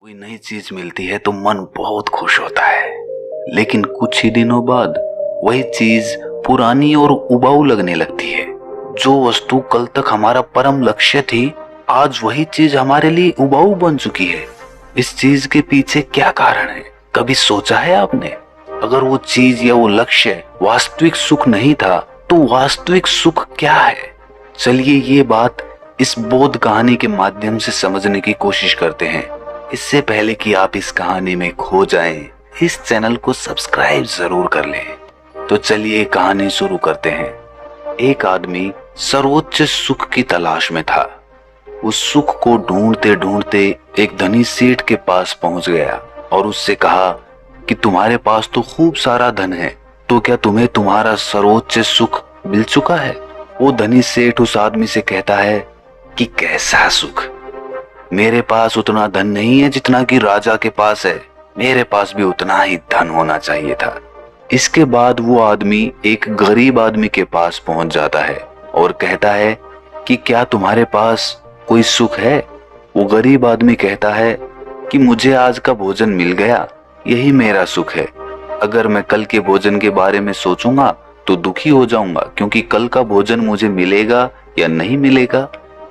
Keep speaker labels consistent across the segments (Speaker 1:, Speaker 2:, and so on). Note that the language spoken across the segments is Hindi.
Speaker 1: कोई नई चीज मिलती है तो मन बहुत खुश होता है, लेकिन कुछ ही दिनों बाद वही चीज पुरानी और उबाऊ लगने लगती है। जो वस्तु कल तक हमारा परम लक्ष्य थी, आज वही चीज हमारे लिए उबाऊ बन चुकी है। इस चीज के पीछे क्या कारण है, कभी सोचा है आपने? अगर वो चीज या वो लक्ष्य वास्तविक सुख नहीं था, तो वास्तविक सुख क्या है? चलिए ये बात इस बोध कहानी के माध्यम से समझने की कोशिश करते हैं। इससे पहले कि आप इस कहानी में खो जाएं, इस चैनल को सब्सक्राइब जरूर कर लें। तो चलिए कहानी शुरू करते हैं। एक आदमी सर्वोच्च सुख की तलाश में था। उस सुख को ढूंढते ढूंढते एक धनी सेठ के पास पहुंच गया और उससे कहा कि तुम्हारे पास तो खूब सारा धन है, तो क्या तुम्हें तुम्हारा सर्वोच्च सुख मिल चुका है? वो धनी सेठ उस आदमी से कहता है कि कैसा सुख? मेरे पास उतना धन नहीं है जितना कि राजा के पास है, मेरे पास भी उतना ही धन होना चाहिए था। इसके बाद वो आदमी एक गरीब आदमी के पास पहुंच जाता है और कहता है कि क्या तुम्हारे पास कोई सुख है? वो गरीब आदमी कहता है कि मुझे आज का भोजन मिल गया, यही मेरा सुख है। अगर मैं कल के भोजन के बारे में सोचूंगा तो दुखी हो जाऊंगा, क्योंकि कल का भोजन मुझे मिलेगा या नहीं मिलेगा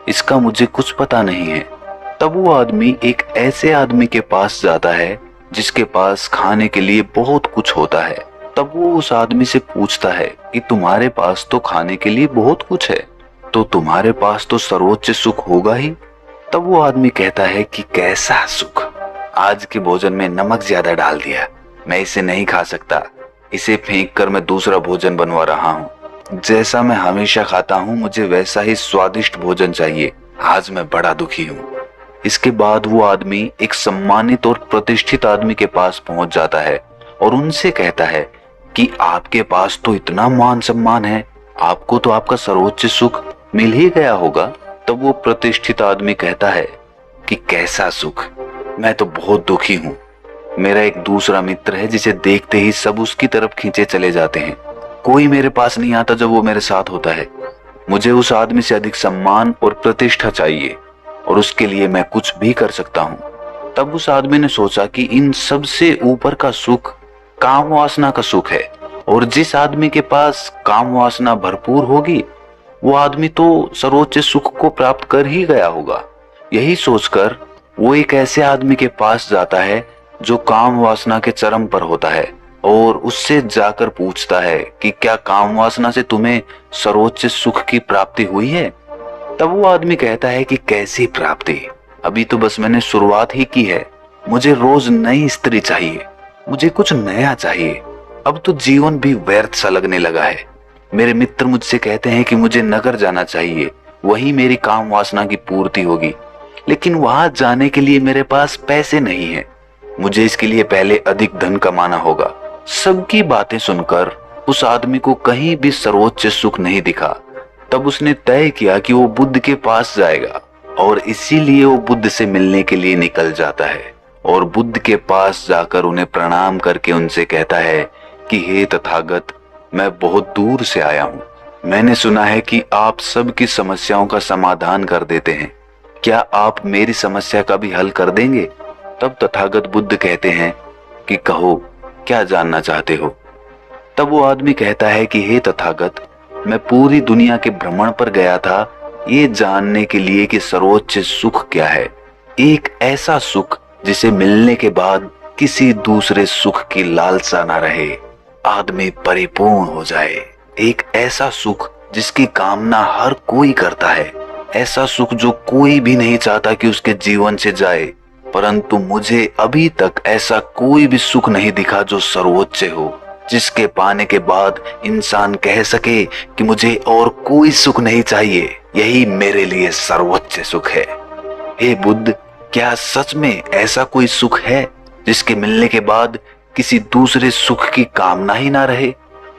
Speaker 1: इसका मुझे कुछ पता नहीं है। तब वो आदमी एक ऐसे आदमी के पास जाता है जिसके पास खाने के लिए बहुत कुछ होता है। तब वो उस आदमी से पूछता है कि तुम्हारे पास तो खाने के लिए बहुत कुछ है, तो तुम्हारे पास तो सर्वोच्च सुख होगा ही। तब वो आदमी कहता है कि कैसा सुख? आज के भोजन में नमक ज्यादा डाल दिया, मैं इसे नहीं खा सकता, इसे फेंक कर मैं दूसरा भोजन बनवा रहा हूँ। जैसा मैं हमेशा खाता हूँ, मुझे वैसा ही स्वादिष्ट भोजन चाहिए, आज मैं बड़ा दुखी हूँ। इसके बाद वो आदमी एक सम्मानित और प्रतिष्ठित आदमी के पास पहुंच जाता है और उनसे कहता है कि आपके पास तो इतना मान सम्मान है, आपको तो आपका सर्वोच्च सुख मिल ही गया होगा। तब वो प्रतिष्ठित आदमी कहता है कि कैसा सुख? मैं तो बहुत दुखी हूँ। मेरा एक दूसरा मित्र है जिसे देखते ही सब उसकी तरफ खींचे चले जाते हैं, कोई मेरे पास नहीं आता जब वो मेरे साथ होता है। मुझे उस आदमी से अधिक सम्मान और प्रतिष्ठा चाहिए और उसके लिए मैं कुछ भी कर सकता हूँ। तब उस आदमी ने सोचा कि इन सबसे ऊपर का सुख काम वासना का सुख है, और जिस आदमी के पास काम वासना भरपूर होगी वो आदमी तो सर्वोच्च सुख को प्राप्त कर ही गया होगा। यही सोचकर वो एक ऐसे आदमी के पास जाता है जो काम वासना के चरम पर होता है और उससे जाकर पूछता है कि क्या काम वासना से तुम्हें सर्वोच्च सुख की प्राप्ति हुई है? तब वो आदमी कहता है कि कैसी प्राप्ति, अभी तो बस मैंने शुरुआत ही की है। मुझे रोज नई स्त्री चाहिए, मुझे कुछ नया चाहिए। अब तो जीवन भी व्यर्थ सा लगने लगा है। मेरे मित्र मुझसे कहते हैं कि मुझे नगर जाना चाहिए, वही मेरी काम वासना की पूर्ति होगी, लेकिन वहां जाने के लिए मेरे पास पैसे नहीं है। मुझे इसके लिए पहले अधिक धन कमाना होगा। सबकी बातें सुनकर उस आदमी को कहीं भी सर्वोच्च सुख नहीं दिखा। तब उसने तय किया कि वो बुद्ध के पास जाएगा और इसीलिए वो बुद्ध से मिलने के लिए निकल जाता है और बुद्ध के पास जाकर उन्हें प्रणाम करके उनसे कहता है कि हे तथागत, मैं बहुत दूर से आया हूँ। मैंने सुना है कि आप सबकी समस्याओं का समाधान कर देते हैं, क्या आप मेरी समस्या का भी हल कर देंगे? तब तथागत बुद्ध कहते हैं कि कहो, क्या जानना चाहते हो? तब वो आदमी कहता है कि हे तथागत, मैं पूरी दुनिया के भ्रमण पर गया था ये जानने के लिए कि सर्वोच्च सुख क्या है। एक ऐसा सुख जिसे मिलने के बाद किसी दूसरे सुख की लालसा ना रहे, आदमी परिपूर्ण हो जाए। एक ऐसा सुख जिसकी कामना हर कोई करता है, ऐसा सुख जो कोई भी नहीं चाहता कि उसके जीवन से जाए। परंतु मुझे अभी तक ऐसा कोई भी सुख नहीं दिखा जो सर्वोच्च हो, जिसके पाने के बाद इंसान कह सके कि मुझे और कोई सुख नहीं चाहिए, यही मेरे लिए सर्वोच्च सुख है। हे बुद्ध, क्या सच में ऐसा कोई सुख है जिसके मिलने के बाद किसी दूसरे सुख की कामना ही ना रहे?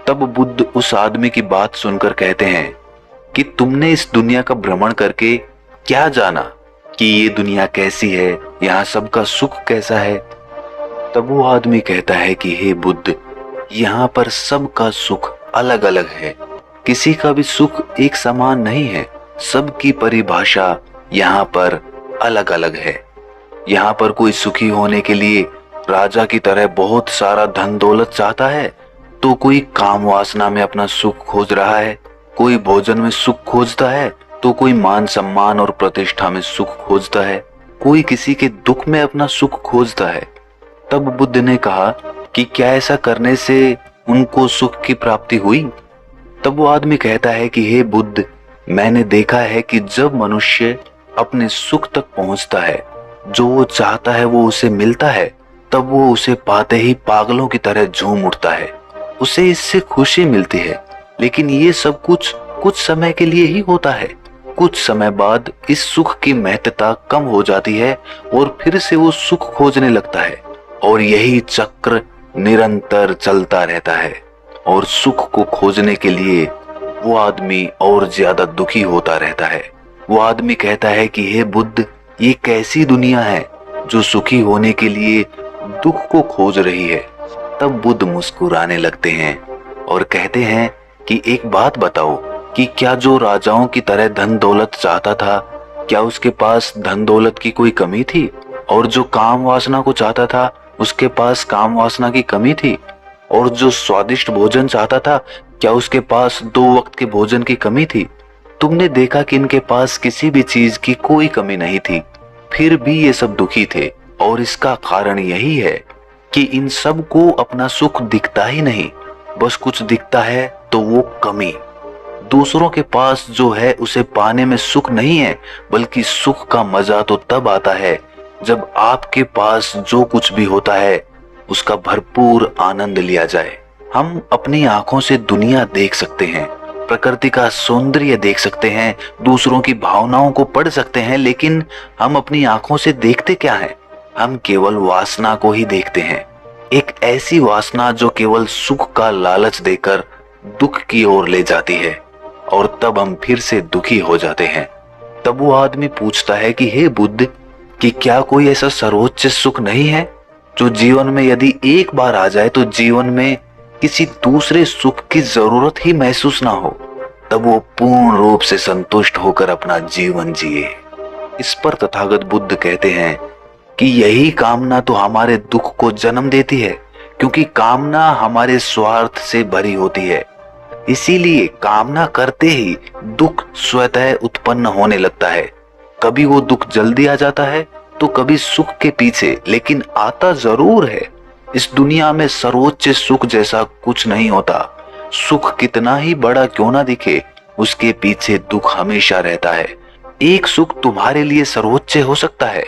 Speaker 1: तब बुद्ध उस आदमी की बात सुनकर कहते हैं कि तुमने इस दुनिया का भ्रमण करके क्या जाना कि ये दुनिया कैसी है, यहाँ सबका सुख कैसा है? तब वो आदमी कहता है कि हे बुद्ध, यहाँ पर सबका सुख अलग अलग है, किसी का भी सुख एक समान नहीं है, सबकी परिभाषा यहाँ पर अलग अलग है। यहाँ पर कोई सुखी होने के लिए राजा की तरह बहुत सारा धन दौलत चाहता है, तो कोई काम वासना में अपना सुख खोज रहा है, कोई भोजन में सुख खोजता है, तो कोई मान सम्मान और प्रतिष्ठा में सुख खोजता है, कोई किसी के दुख में अपना सुख खोजता है। तब बुद्ध ने कहा कि क्या ऐसा करने से उनको सुख की प्राप्ति हुई? तब वो आदमी कहता है कि हे बुद्ध, मैंने देखा है कि जब मनुष्य अपने सुख तक पहुंचता है, जो वो चाहता है वो उसे मिलता है, तब वो उसे पाते ही पागलों की तरह झूम उठता है। उसे इससे खुशी मिलती है, लेकिन ये सब कुछ समय के लिए ही होता है। कुछ समय बाद इस सुख की महत्ता कम हो जाती है और फिर से वो सुख खोजने लगता है, और यही चक्र निरंतर चलता रहता है। और सुख को खोजने के लिए वो आदमी और ज्यादा दुखी होता रहता है। वो आदमी कहता है कि हे बुद्ध, ये कैसी दुनिया है जो सुखी होने के लिए दुख को खोज रही है। तब बुद्ध मुस्कुराने लगते हैं और कहते हैं कि एक बात बताओ कि क्या जो राजाओं की तरह धन दौलत चाहता था, क्या उसके पास धन दौलत की कोई कमी थी? और जो काम वासना को चाहता था, उसके पास काम वासना की कमी थी? और जो स्वादिष्ट भोजन चाहता था, क्या उसके पास 2 वक्त के भोजन की कमी थी? तुमने देखा कि इनके पास किसी भी चीज की कोई कमी नहीं थी, फिर भी ये सब दुखी थे। और इसका कारण यही है कि इन सब को अपना सुख दिखता ही नहीं, बस कुछ दिखता है तो वो कमी। दूसरों के पास जो है उसे पाने में सुख नहीं है, बल्कि सुख का मजा तो तब आता है जब आपके पास जो कुछ भी होता है उसका भरपूर आनंद लिया जाए। हम अपनी आंखों से दुनिया देख सकते हैं, प्रकृति का सौंदर्य देख सकते हैं, दूसरों की भावनाओं को पढ़ सकते हैं, लेकिन हम अपनी आंखों से देखते क्या हैं? हम केवल वासना को ही देखते हैं। एक ऐसी वासना जो केवल सुख का लालच देकर दुख की ओर ले जाती है, और तब हम फिर से दुखी हो जाते हैं। तब वो आदमी पूछता है कि हे बुद्ध, कि क्या कोई ऐसा सर्वोच्च सुख नहीं है जो जीवन में यदि एक बार आ जाए तो जीवन में किसी दूसरे सुख की जरूरत ही महसूस ना हो, तब वो पूर्ण रूप से संतुष्ट होकर अपना जीवन जिए। इस पर तथागत बुद्ध कहते हैं कि यही कामना तो हमारे दुख को जन्म देती है, क्योंकि कामना हमारे स्वार्थ से भरी होती है। इसीलिए कामना करते ही दुख स्वतः उत्पन्न होने लगता है। कभी वो दुख जल्दी आ जाता है तो कभी सुख के पीछे, लेकिन आता जरूर है। इस दुनिया में सर्वोच्च सुख जैसा कुछ नहीं होता। सुख कितना ही बड़ा क्यों ना दिखे, उसके पीछे दुख हमेशा रहता है। एक सुख तुम्हारे लिए सर्वोच्च हो सकता है,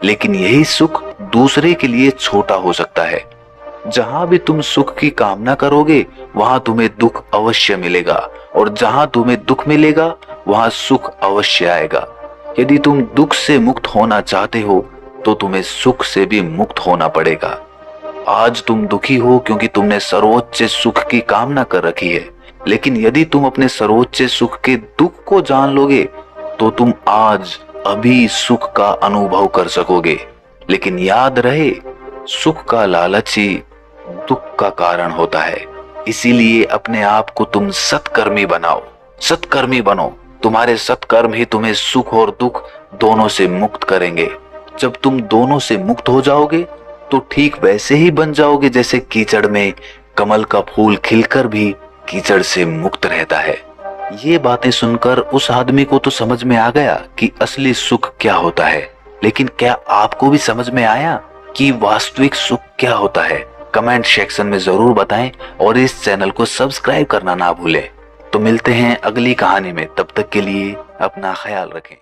Speaker 1: लेकिन यही सुख दूसरे के लिए छोटा हो सकता है। जहां भी तुम सुख की कामना करोगे वहां तुम्हें दुख अवश्य मिलेगा, और जहां तुम्हें दुख मिलेगा वहां सुख अवश्य आएगा। यदि तुम दुख से मुक्त होना चाहते हो तो तुम्हें सुख से भी मुक्त होना पड़ेगा। आज तुम दुखी हो क्योंकि तुमने सर्वोच्च सुख की कामना कर रखी है, लेकिन यदि तुम अपने सर्वोच्च सुख के दुख को जान लोगे तो तुम आज अभी सुख का अनुभव कर सकोगे। लेकिन याद रहे, सुख का लालच ही दुख का कारण होता है। इसीलिए अपने आप को तुम सत्कर्मी बनाओ, सत्कर्मी बनो। तुम्हारे सत्कर्म ही तुम्हें सुख और दुख दोनों से मुक्त करेंगे। जब तुम दोनों से मुक्त हो जाओगे तो ठीक वैसे ही बन जाओगे जैसे कीचड़ में कमल का फूल खिलकर भी कीचड़ से मुक्त रहता है। ये बातें सुनकर उस आदमी को तो समझ में आ गया कि असली सुख क्या होता है, लेकिन क्या आपको भी समझ में आया कि वास्तविक सुख क्या होता है? कमेंट सेक्शन में जरूर बताएं और इस चैनल को सब्सक्राइब करना ना भूलें। तो मिलते हैं अगली कहानी में, तब तक के लिए अपना ख्याल रखें।